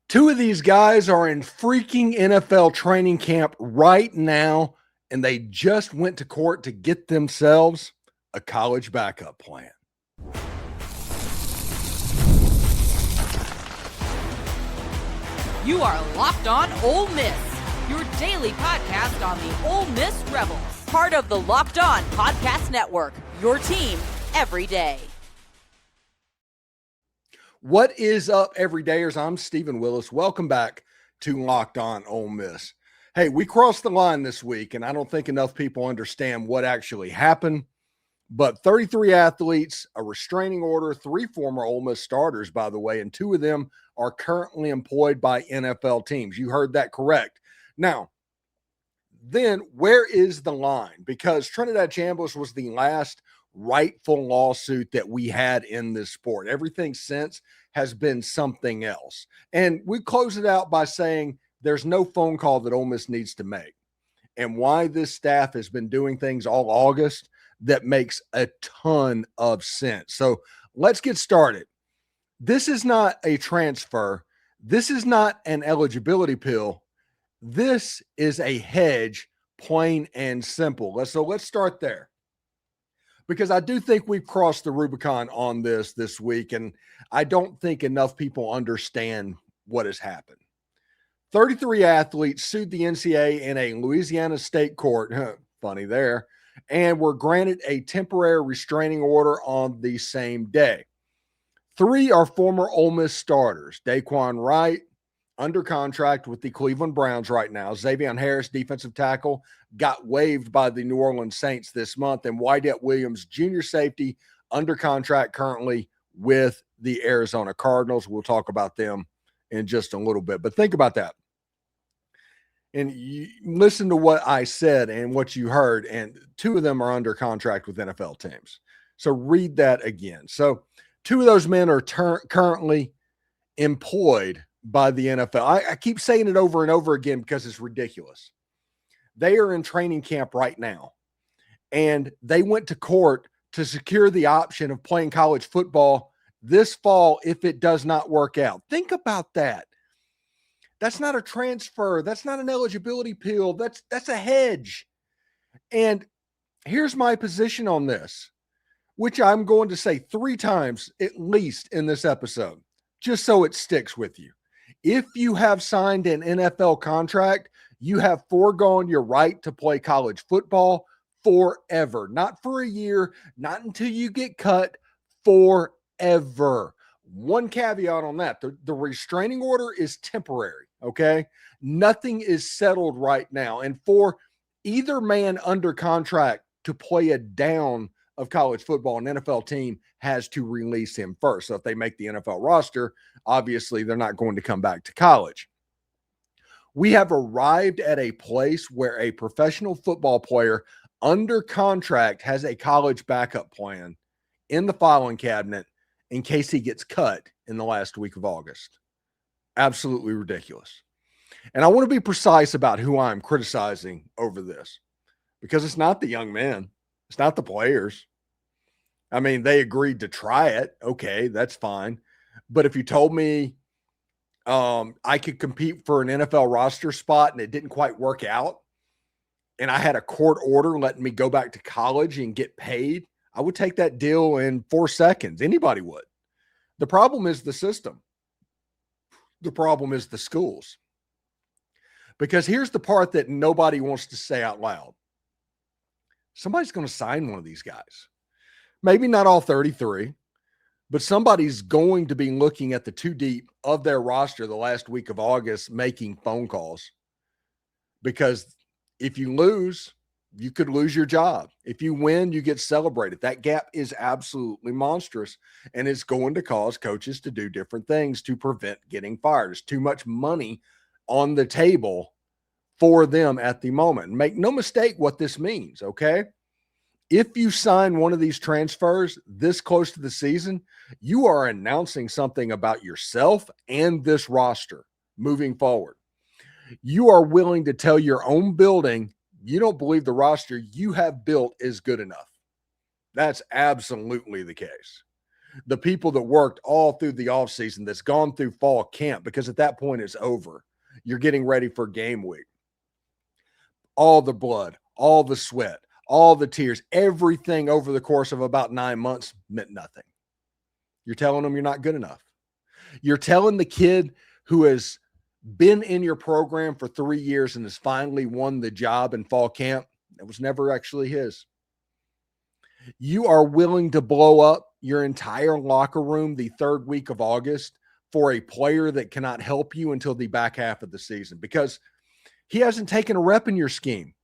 Two of these guys are in freaking NFL training camp right now, and they just went to court to get themselves a college backup plan. You are Locked On Ole Miss, your daily podcast on the Ole Miss Rebels. Part of the Locked On Podcast Network, your team every day. What is up, everydayers? I'm Stephen Willis. Welcome back to Locked On Ole Miss. Hey, we crossed the line this week, and I don't think enough people understand what actually happened. But 33 athletes, a restraining order, 3 former Ole Miss starters, by the way, and 2 of them are currently employed by NFL teams. You heard that correct. Now, then where is the line? Because Trinidad Chambliss was the last rightful lawsuit that we had in this sport. Everything since has been something else. And we close it out by saying there's no phone call that Ole Miss needs to make. And why this staff has been doing things all August that makes a ton of sense. So let's get started. This is not a transfer. This is not an eligibility pill. This is a hedge, plain and simple. So let's start there, because I do think we've crossed the Rubicon on this week, and I don't think enough people understand what has happened. 33 athletes sued the NCAA in a Louisiana state court, funny there, and were granted a temporary restraining order on the same day. 3 are former Ole Miss starters. Dae'Quan Wright, under contract with the Cleveland Browns right now. Zxavian Harris, defensive tackle, got waived by the New Orleans Saints this month. And Wydett Williams Jr, safety, under contract currently with the Arizona Cardinals. We'll talk about them in just a little bit. But think about that. And you listen to what I said and what you heard, and 2 of them are under contract with NFL teams. So read that again. So 2 of those men are currently employed by the NFL. I keep saying it over and over again because it's ridiculous. They are in training camp right now, and they went to court to secure the option of playing college football this fall if it does not work out. Think about that. That's not a transfer. That's not an eligibility pill. That's a hedge. And here's my position on this, which I'm going to say 3 times at least in this episode, just so it sticks with you. If you have signed an NFL contract, you have foregone your right to play college football forever. Not for a year, not until you get cut, forever. One caveat on that, the restraining order is temporary, okay? Nothing is settled right now. And for either man under contract to play a down of college football, an NFL team has to release him first. So if they make the NFL roster, obviously they're not going to come back to college. We have arrived at a place where a professional football player under contract has a college backup plan in the filing cabinet in case he gets cut in the last week of August. Absolutely ridiculous. And I want to be precise about who I'm criticizing over this, because it's not the young men. It's not the players. I mean, they agreed to try it. Okay, that's fine. But if you told me I could compete for an NFL roster spot and it didn't quite work out, and I had a court order letting me go back to college and get paid, I would take that deal in 4 seconds. Anybody would. The problem is the system. The problem is the schools. Because here's the part that nobody wants to say out loud. Somebody's going to sign one of these guys. Maybe not all 33, but somebody's going to be looking at the 2 deep of their roster the last week of August, making phone calls. Because if you lose, you could lose your job. If you win, you get celebrated. That gap is absolutely monstrous, and it's going to cause coaches to do different things to prevent getting fired. There's too much money on the table for them at the moment. Make no mistake what this means, okay? If you sign one of these transfers this close to the season, you are announcing something about yourself and this roster moving forward. You are willing to tell your own building you don't believe the roster you have built is good enough. That's absolutely the case. the people that worked all through the offseason, that's gone through fall camp, because at that point it's over. You're getting ready for game week. All the blood, all the sweat, all the tears, everything over the course of about 9 months meant nothing. You're telling them you're not good enough. You're telling the kid who has been in your program for 3 years and has finally won the job in fall camp, that was never actually his. You are willing to blow up your entire locker room the third week of August for a player that cannot help you until the back half of the season, because he hasn't taken a rep in your scheme.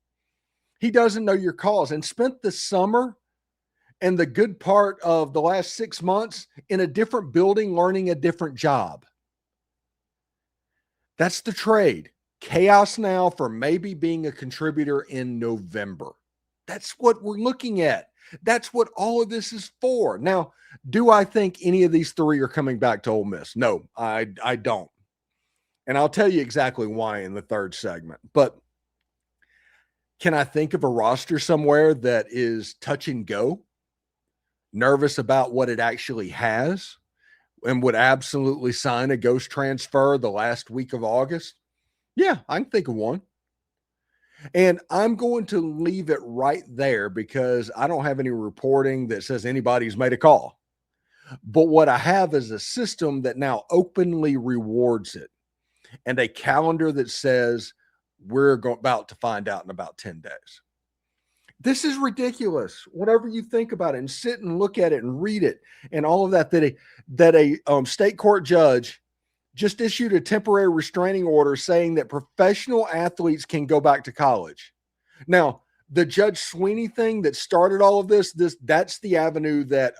He doesn't know your calls, and spent the summer and the good part of the last 6 months in a different building learning a different job. That's the trade. Chaos now for maybe being a contributor in November. That's what we're looking at. That's what all of this is for. Now, do I think any of these three are coming back to Ole Miss? No, I don't. And I'll tell you exactly why in the third segment. But can I think of a roster somewhere that is touch and go, nervous about what it actually has, and would absolutely sign a ghost transfer the last week of August? Yeah, I can think of one. And I'm going to leave it right there because I don't have any reporting that says anybody's made a call. But what I have is a system that now openly rewards it, and a calendar that says we're about to find out in about 10 days. This is ridiculous. Whatever you think about it, and sit and look at it and read it and all of that, that a state court judge just issued a temporary restraining order saying that professional athletes can go back to college. Now, the Judge Sweeney thing that started all of that's the avenue that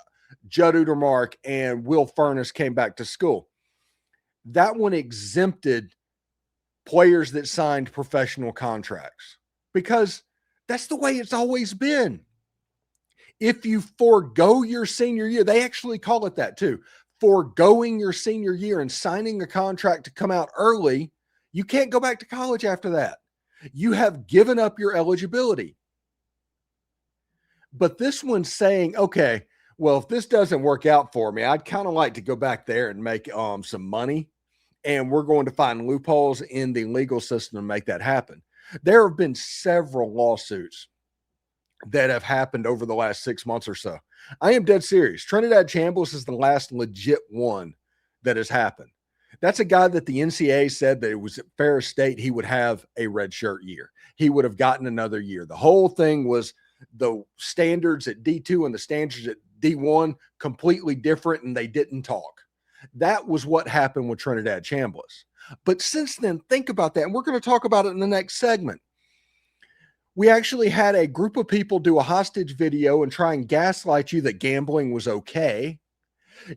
Judd Utermark and Will Furness came back to school. That one exempted players that signed professional contracts because that's the way it's always been. If you forego your senior year, they actually call it that too. Foregoing your senior year and signing a contract to come out early, you can't go back to college after that. You have given up your eligibility. But this one's saying, okay, well, if this doesn't work out for me, I'd kind of like to go back there and make some money. And we're going to find loopholes in the legal system to make that happen. There have been several lawsuits that have happened over the last 6 months or so. I am dead serious. Trinidad Chambliss is the last legit one that has happened. That's a guy that the NCAA said that it was at Ferris State he would have a redshirt year. He would have gotten another year. The whole thing was the standards at D2 and the standards at D1 completely different, and they didn't talk. That was what happened with Trinidad Chambliss. But since then, think about that, and we're going to talk about it in the next segment. We actually had a group of people do a hostage video and try and gaslight you that gambling was okay.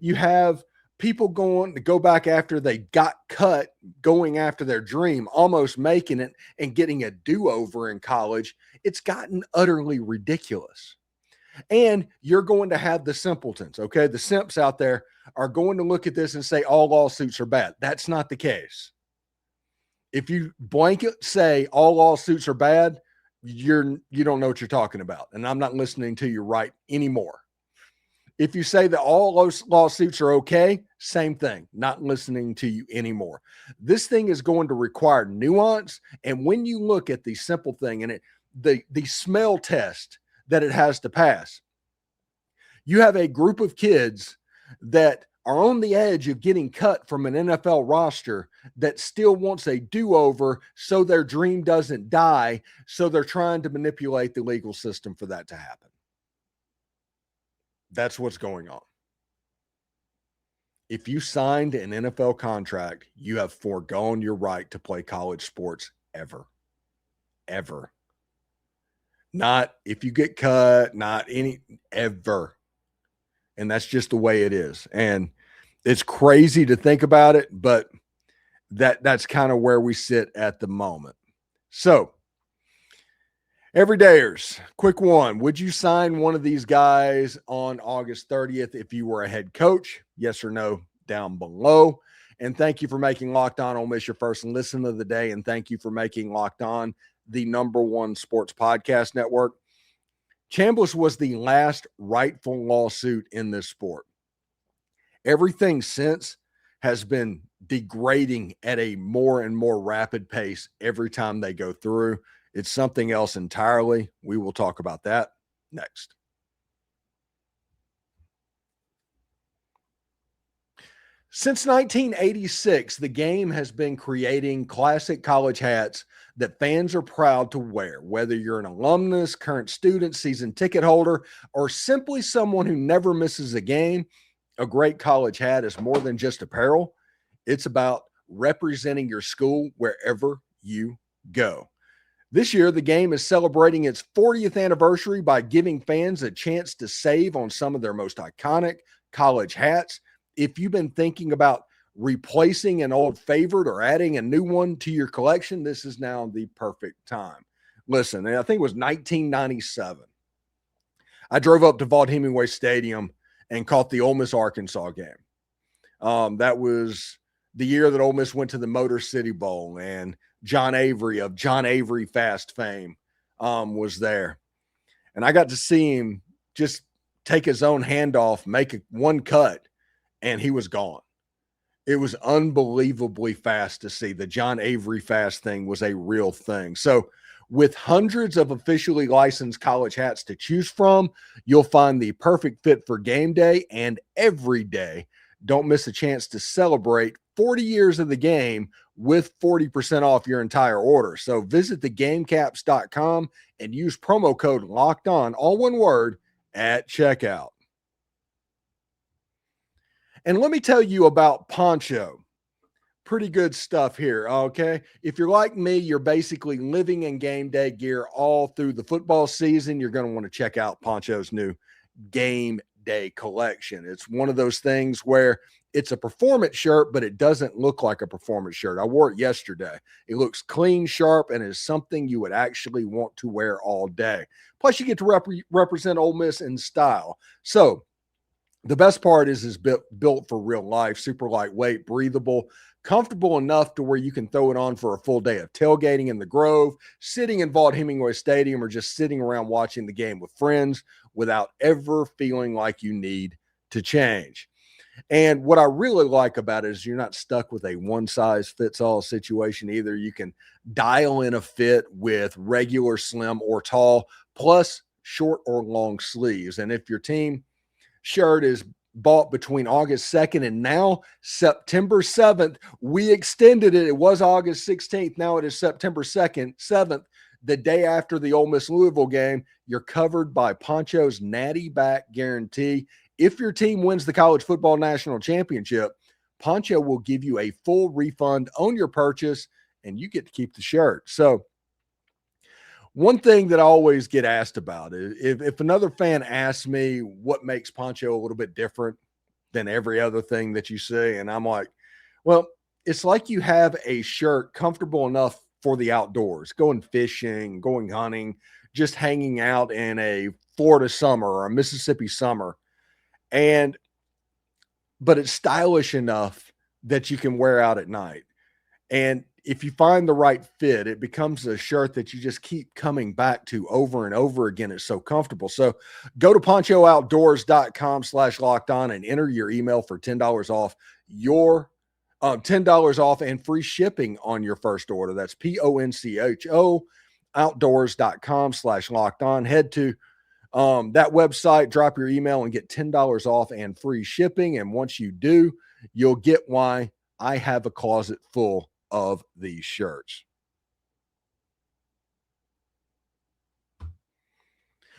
You have people going to go back after they got cut, going after their dream, almost making it and getting a do-over in college. It's gotten utterly ridiculous. And you're going to have the simpletons, okay? The simps out there are going to look at this and say all lawsuits are bad. That's not the case. If you blanket say all lawsuits are bad, you don't know what you're talking about. And I'm not listening to you right anymore. If you say that all lawsuits are okay, same thing, not listening to you anymore. This thing is going to require nuance. And when you look at the simple thing and the smell test that it has to pass, you have a group of kids that are on the edge of getting cut from an NFL roster that still wants a do-over so their dream doesn't die. So they're trying to manipulate the legal system for that to happen. That's what's going on. If you signed an NFL contract, you have foregone your right to play college sports ever. Ever. Not if you get cut, not any, ever. And that's just the way it is. And it's crazy to think about it, but that's kind of where we sit at the moment. So, everydayers, quick one. Would you sign one of these guys on August 30th if you were a head coach? Yes or no down below. And thank you for making Locked On Ole Miss your first listen of the day. And thank you for making Locked On the #1 sports podcast network. Chambliss was the last rightful lawsuit in this sport. Everything since has been degrading at a more and more rapid pace every time they go through. It's something else entirely. We will talk about that next. Since 1986, the game has been creating classic college hats that fans are proud to wear, whether you're an alumnus, current student, season ticket holder, or simply someone who never misses a game. A great college hat is more than just apparel. It's about representing your school wherever you go. This year, the game is celebrating its 40th anniversary by giving fans a chance to save on some of their most iconic college hats. If you've been thinking about replacing an old favorite or adding a new one to your collection, this is now the perfect time. Listen, I think it was 1997. I drove up to Vaught-Hemingway Stadium and caught the Ole Miss Arkansas game. That was the year that Ole Miss went to the Motor City Bowl, and John Avery of John Avery Fast fame was there. And I got to see him just take his own handoff, make one cut, and he was gone. It was unbelievably fast to see. The John Avery Fast thing was a real thing. So with hundreds of officially licensed college hats to choose from, you'll find the perfect fit for game day and every day. Don't miss a chance to celebrate 40 years of the game with 40% off your entire order. So visit thegamecaps.com and use promo code LOCKEDON, all one word, at checkout. And let me tell you about Poncho. Pretty good stuff here, okay? If you're like me, you're basically living in game day gear all through the football season. You're going to want to check out Poncho's new game day collection. It's one of those things where it's a performance shirt, but it doesn't look like a performance shirt. I wore it yesterday. It looks clean, sharp, and is something you would actually want to wear all day. Plus, you get to represent Ole Miss in style. So the best part is built for real life, super lightweight, breathable, comfortable enough to where you can throw it on for a full day of tailgating in the Grove, sitting in Vaught-Hemingway Stadium, or just sitting around watching the game with friends without ever feeling like you need to change. And what I really like about it is you're not stuck with a one-size-fits-all situation either. You can dial in a fit with regular, slim, or tall, plus short or long sleeves. And if your team shirt is bought between August 2nd and now September 7th, we extended it. It was August 16th. Now it is September 7th, the day after the Ole Miss Louisville game. You're covered by Poncho's Natty Back Guarantee. If your team wins the college football national championship, Poncho will give you a full refund on your purchase, and you get to keep the shirt. So one thing that I always get asked about is if another fan asks me what makes Poncho a little bit different than every other thing that you see, and I'm like, well, it's like you have a shirt comfortable enough for the outdoors, going fishing, going hunting, just hanging out in a Florida summer or a Mississippi summer. But it's stylish enough that you can wear out at night. And if you find the right fit, it becomes a shirt that you just keep coming back to over and over again. It's so comfortable. So go to ponchooutdoors.com/lockedon and enter your email for $10 off your $10 off and free shipping on your first order. That's PONCHO outdoors.com/lockedon. Head to that website, drop your email and get $10 off and free shipping. And once you do, you'll get why I have a closet full of these shirts.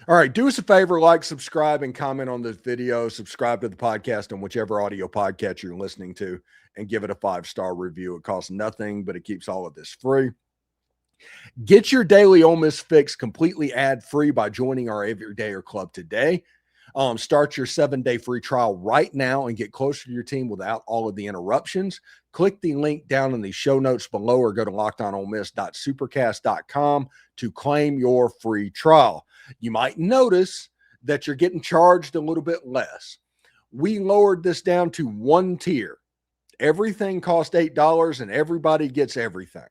All right, do us a favor, like, subscribe, and comment on this video. Subscribe to the podcast on whichever audio podcast you're listening to and give it a 5-star review. It costs nothing, but it keeps all of this free. Get your daily Ole Miss fix completely ad-free by joining our Everydayer Club today. Start your 7-day free trial right now and get closer to your team without all of the interruptions. Click the link down in the show notes below or go to lockedonolemist.supercast.com to claim your free trial. You might notice that you're getting charged a little bit less. We lowered this down to one tier. Everything costs $8 and everybody gets everything.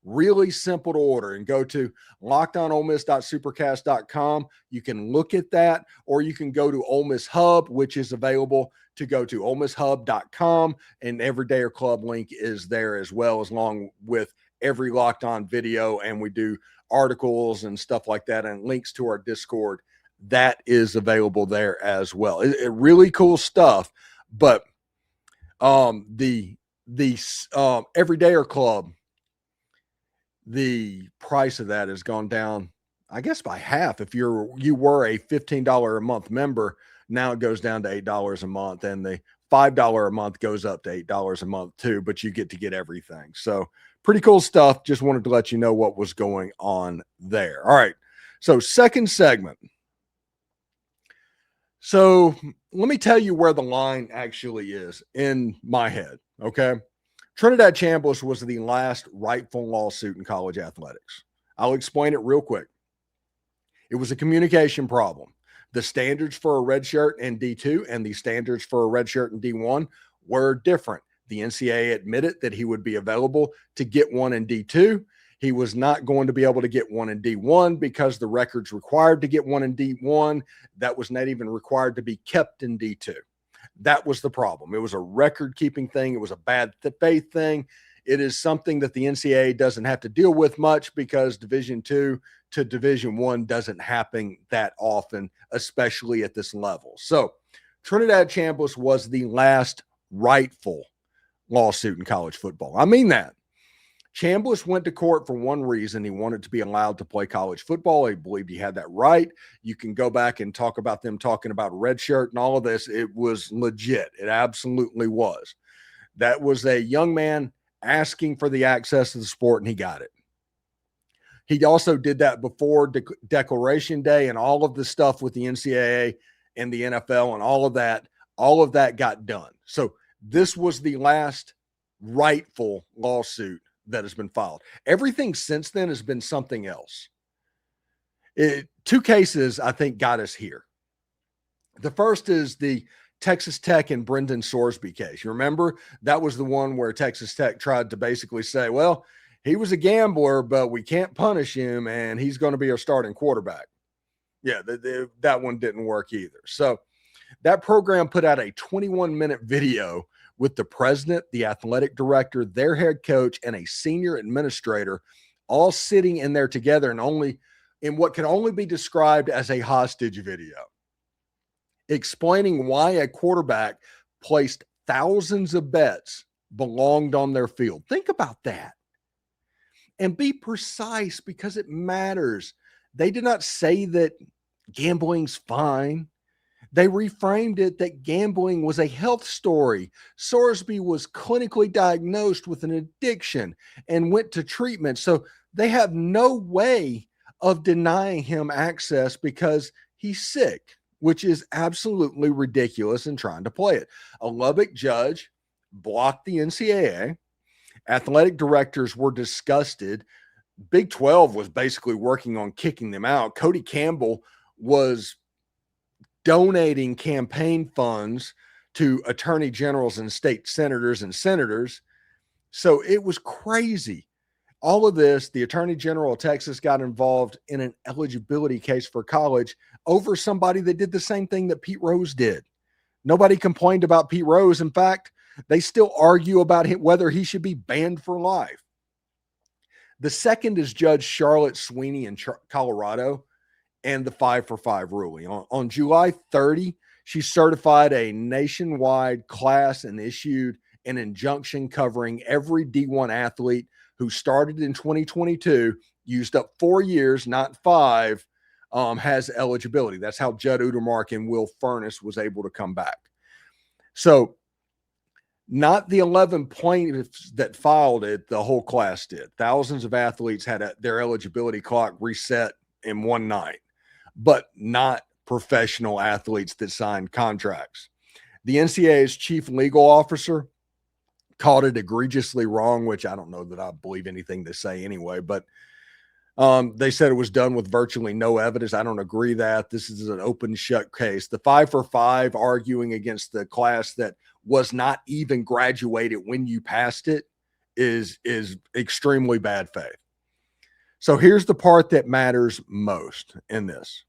Really simple to order, and go to lockedonolemiss.supercast.com. You can look at that, or you can go to Ole Miss Hub, which is available to go to olemesshub.com, and Everydayer Club link is there as well, as long with every Locked On video, and we do articles and stuff like that, and links to our Discord. That is available there as well. It really cool stuff. But the Everydayer Club, the price of that has gone down, I guess, by half. If you were a $15 a month member, now it goes down to $8 a month, and the $5 a month goes up to $8 a month too, but you get to get everything. So pretty cool stuff. Just wanted to let you know what was going on there. All right. So second segment. So let me tell you where the line actually is in my head. Okay. Trinidad Chambliss was the last rightful lawsuit in college athletics. I'll explain it real quick. It was a communication problem. The standards for a red shirt in D2 and the standards for a red shirt in D1 were different. The NCAA admitted that he would be available to get one in D2. He was not going to be able to get one in D1 because the records required to get one in D1, that was not even required to be kept in D2. That was the problem. It was a record-keeping thing. It was a bad faith thing. It is something that the NCAA doesn't have to deal with much because Division II to Division I doesn't happen that often, especially at this level. So Trinidad Chambliss was the last rightful lawsuit in college football. I mean that. Chambliss went to court for one reason. He wanted to be allowed to play college football. He believed he had that right. You can go back and talk about them talking about red shirt and all of this. It was legit. It absolutely was. That was a young man asking for the access to the sport, and he got it. He also did that before Declaration Day, and all of the stuff with the NCAA and the NFL and all of that got done. So this was the last rightful lawsuit that has been filed. Everything since then has been something else. Two cases, I think, got us here. The first is the Texas Tech and Brendan Sorsby case. You remember? That was the one where Texas Tech tried to basically say, well, he was a gambler, but we can't punish him, and he's going to be our starting quarterback. Yeah, that one didn't work either. So that program put out a 21-minute video with the president, the athletic director, their head coach, and a senior administrator all sitting in there together, and only in what can only be described as a hostage video, explaining why a quarterback placed thousands of bets belonged on their field. Think about that. And be precise, because it matters. They did not say that gambling's fine. They reframed it that gambling was a health story. Sorsby was clinically diagnosed with an addiction and went to treatment. So they have no way of denying him access because he's sick, which is absolutely ridiculous in trying to play it. A Lubbock judge blocked the NCAA. Athletic directors were disgusted. Big 12 was basically working on kicking them out. Cody Campbell was donating campaign funds to attorney generals and state senators and senators. So it was crazy. All of this, the attorney general of Texas got involved in an eligibility case for college over somebody that did the same thing that Pete Rose did. Nobody complained about Pete Rose. In fact, they still argue about whether he should be banned for life. The second is Judge Charlotte Sweeney in Colorado and the 5-for-5 ruling. On July 30, she certified a nationwide class and issued an injunction covering every D1 athlete who started in 2022, used up 4 years, not 5, has eligibility. That's how Judd Udermark and Will Furness was able to come back. So not the 11 plaintiffs that filed it, the whole class did. Thousands of athletes had their eligibility clock reset in one night, but not professional athletes that signed contracts. The NCAA's chief legal officer called it egregiously wrong, which I don't know that I believe anything they say anyway, but they said it was done with virtually no evidence. I don't agree that. This is an open shut case. The 5-for-5 arguing against the class that was not even graduated when you passed it is extremely bad faith. So here's the part that matters most in this.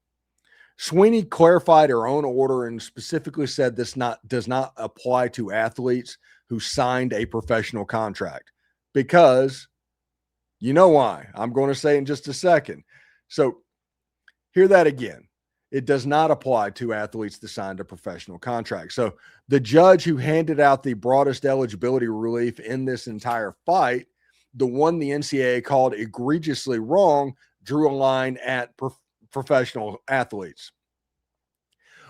Sweeney clarified her own order and specifically said this does not apply to athletes who signed a professional contract, because you know why. I'm going to say in just a second. So hear that again. It does not apply to athletes that signed a professional contract. So the judge who handed out the broadest eligibility relief in this entire fight, the one the NCAA called egregiously wrong, drew a line at professional athletes,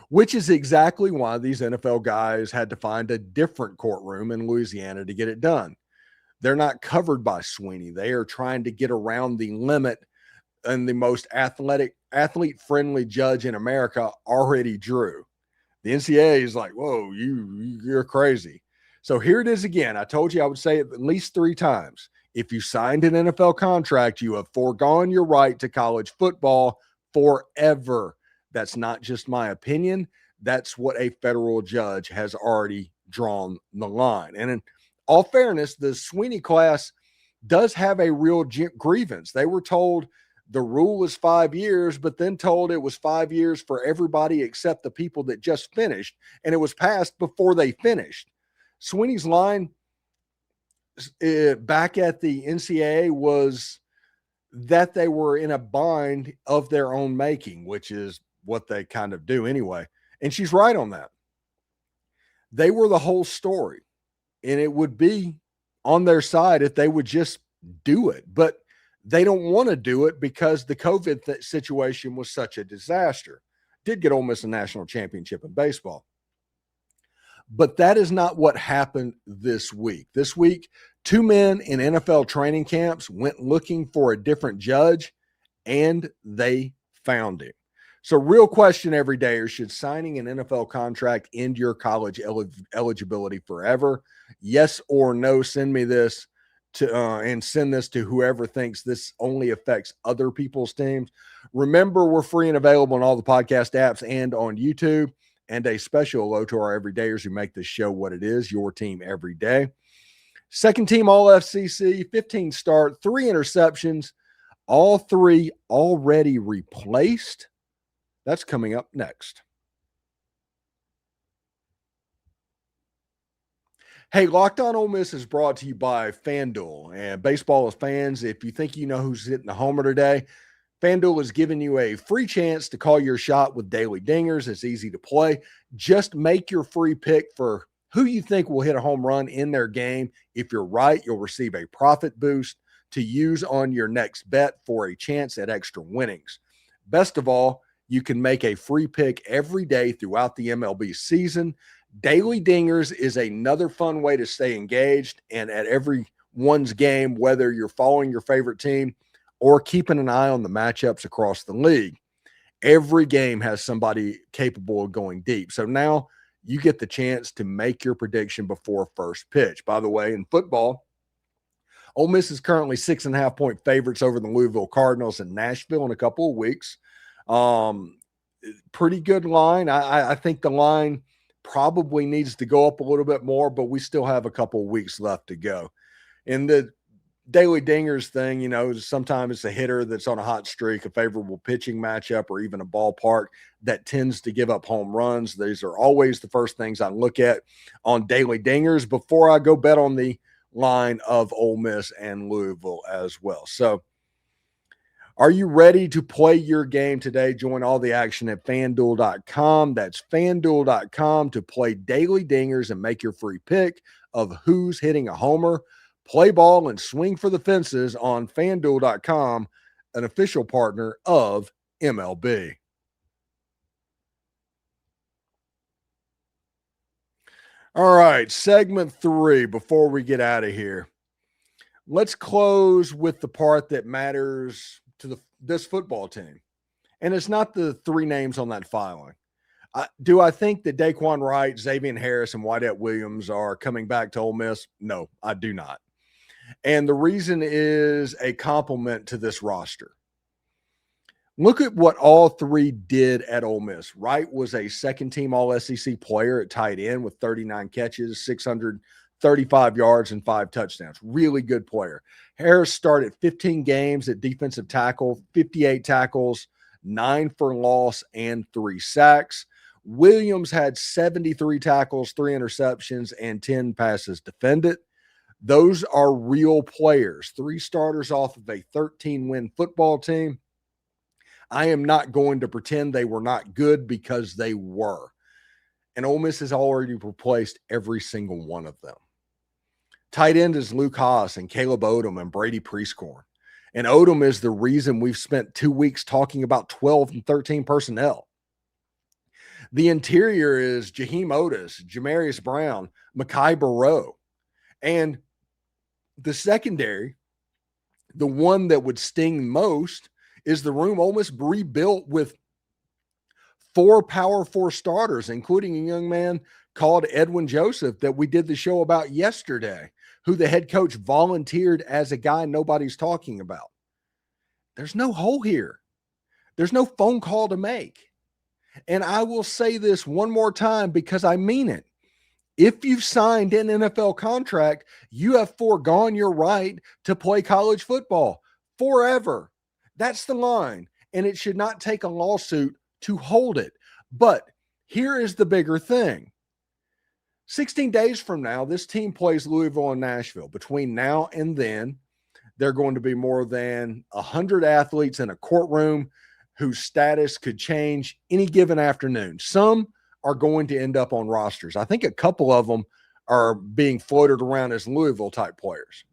which is exactly why these NFL guys had to find a different courtroom in Louisiana to get it done. They're not covered by Sweeney. They are trying to get around the limit, and the most athlete-friendly judge in America already drew. The NCAA is like, whoa, you're crazy. So here it is again. I told you I would say it at least 3 times. If you signed an NFL contract, you have foregone your right to college football forever. That's not just my opinion. That's what a federal judge has already drawn the line. And in all fairness, the Sweeney class does have a real grievance. They were told the rule is 5 years, but then told it was 5 years for everybody except the people that just finished, and it was passed before they finished. Sweeney's line back at the NCAA was that they were in a bind of their own making, which is what they kind of do anyway. And she's right on that. They were the whole story, and it would be on their side if they would just do it. But they don't want to do it because the COVID situation was such a disaster. Did get Ole Miss a national championship in baseball. But that is not what happened this week. This week, 2 men in NFL training camps went looking for a different judge, and they found him. So real question every day is, should signing an NFL contract end your college eligibility forever? Yes or no? Send me this and send this to whoever thinks this only affects other people's teams. Remember, we're free and available on all the podcast apps and on YouTube. And a special hello to our everydayers who make this show what it is, your team every day. Second team All-FCC, 15 start, 3 interceptions, all 3 already replaced. That's coming up next. Hey, Locked On Ole Miss is brought to you by FanDuel. And baseball is fans, if you think you know who's hitting the homer today, FanDuel is giving you a free chance to call your shot with daily dingers. It's easy to play. Just make your free pick for who you think will hit a home run in their game. If you're right, you'll receive a profit boost to use on your next bet for a chance at extra winnings. Best of all, you can make a free pick every day throughout the MLB season. Daily Dingers is another fun way to stay engaged and at everyone's game, whether you're following your favorite team or keeping an eye on the matchups across the league. Every game has somebody capable of going deep. So now you get the chance to make your prediction before first pitch. By the way, in football, Ole Miss is currently 6.5-point favorites over the Louisville Cardinals in Nashville in a couple of weeks. Pretty good line. I think the line probably needs to go up a little bit more, but we still have a couple of weeks left to go. In the Daily Dingers thing, you know, sometimes it's a hitter that's on a hot streak, a favorable pitching matchup, or even a ballpark that tends to give up home runs. These are always the first things I look at on Daily Dingers before I go bet on the line of Ole Miss and Louisville as well. So are you ready to play your game today? Join all the action at FanDuel.com. That's FanDuel.com to play Daily Dingers and make your free pick of who's hitting a homer. Play ball and swing for the fences on FanDuel.com, an official partner of MLB. All right, segment 3 before we get out of here. Let's close with the part that matters to this football team. And it's not the 3 names on that filing. Do I think that Dae'Quan Wright, Zxavian Harris, and Wydett Williams are coming back to Ole Miss? No, I do not. And the reason is a compliment to this roster. Look at what all 3 did at Ole Miss. Wright was a second-team All-SEC player at tight end with 39 catches, 35 yards and 5 touchdowns. Really good player. Harris started 15 games at defensive tackle, 58 tackles, 9 for loss, and 3 sacks. Williams had 73 tackles, 3 interceptions, and 10 passes defended. Those are real players. 3 starters off of a 13-win football team. I am not going to pretend they were not good because they were. And Ole Miss has already replaced every single one of them. Tight end is Luke Haas and Caleb Odom and Brady Prieskorn. And Odom is the reason we've spent 2 weeks talking about 12 and 13 personnel. The interior is Jaheim Otis, Jamarius Brown, Mekhi Barrow. And the secondary, the one that would sting most, is the room Ole Miss rebuilt with 4 Power 4 starters, including a young man called Edwin Joseph that we did the show about yesterday, who the head coach volunteered as a guy nobody's talking about. There's no hole here. There's no phone call to make. And I will say this one more time because I mean it. If you've signed an NFL contract, you have foregone your right to play college football forever. That's the line. And it should not take a lawsuit to hold it. But here is the bigger thing. 16 days from now, this team plays Louisville and Nashville. Between now and then, there are going to be more than 100 athletes in a courtroom whose status could change any given afternoon. Some are going to end up on rosters. I think a couple of them are being floated around as Louisville-type players.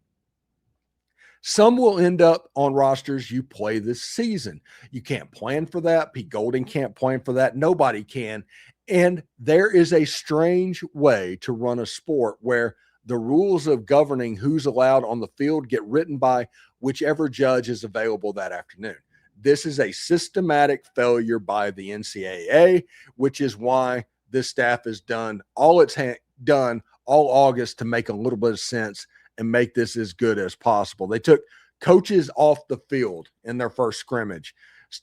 Some will end up on rosters you play this season. You can't plan for that. Pete Golding can't plan for that. Nobody can. And there is a strange way to run a sport where the rules of governing who's allowed on the field get written by whichever judge is available that afternoon. This is a systematic failure by the NCAA, which is why this staff has done all it's done all August to make a little bit of sense and make this as good as possible. They took coaches off the field in their first scrimmage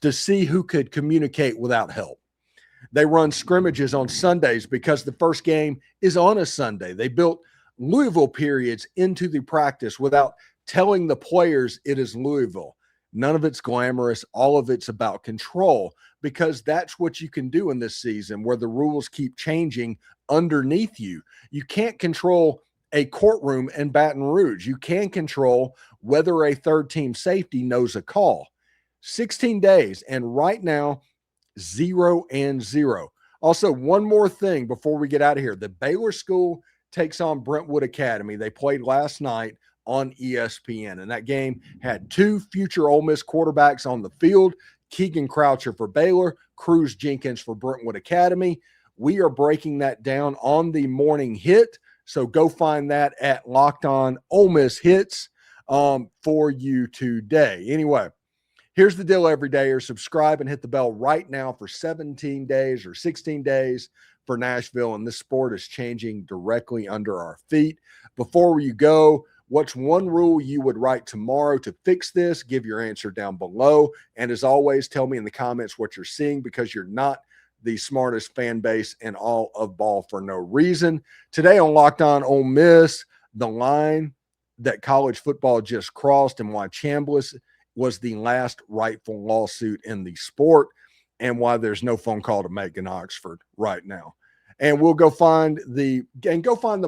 to see who could communicate without help. They run scrimmages on Sundays because the first game is on a Sunday. They built Louisville periods into the practice without telling the players it is Louisville. None of it's glamorous. All of it's about control, because that's what you can do in this season where the rules keep changing underneath you. You can't control a courtroom in Baton Rouge. You can control whether a third-team safety knows a call. 16 days, and right now, 0-0. Also, one more thing before we get out of here. The Baylor School takes on Brentwood Academy. They played last night on ESPN, and that game had 2 future Ole Miss quarterbacks on the field, Keegan Croucher for Baylor, Cruz Jenkins for Brentwood Academy. We are breaking that down on the morning hit, so go find that at Locked On Ole Miss Hits for you today. Anyway, here's the deal, everydayers. Subscribe and hit the bell right now for 17 days or 16 days for Nashville, and this sport is changing directly under our feet. Before you go, what's one rule you would write tomorrow to fix this? Give your answer down below. And as always, tell me in the comments what you're seeing, because you're not the smartest fan base in all of ball for no reason. Today on Locked On Ole Miss, the line that college football just crossed and why Chambliss was the last rightful lawsuit in the sport, and why there's no phone call to make in Oxford right now. And we'll go find the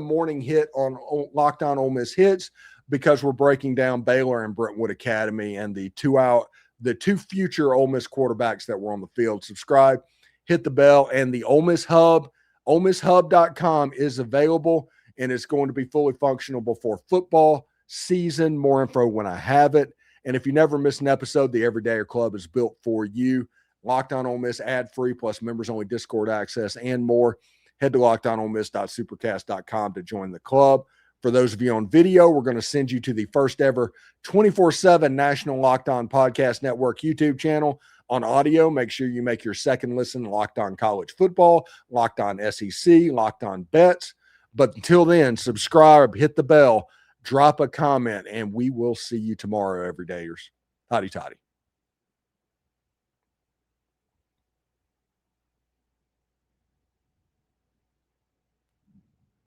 morning hit on Locked On Ole Miss Hits, because we're breaking down Baylor and Brentwood Academy and the two future Ole Miss quarterbacks that were on the field. Subscribe, hit the bell, and the Ole Miss Hub, OleMissHub.com is available, and it's going to be fully functional before football season. More info when I have it. And if you never miss an episode, the Everydayer Club is built for you. Locked On Ole Miss ad-free, plus members-only Discord access and more. Head to lockedonolemiss.supercast.com to join the club. For those of you on video, we're going to send you to the first ever 24/7 National Locked On Podcast Network YouTube channel. On audio, make sure you make your second listen Locked On College Football, Locked On SEC, Locked On Bets. But until then, subscribe, hit the bell, drop a comment, and we will see you tomorrow, Everydayers. Hotty toddy.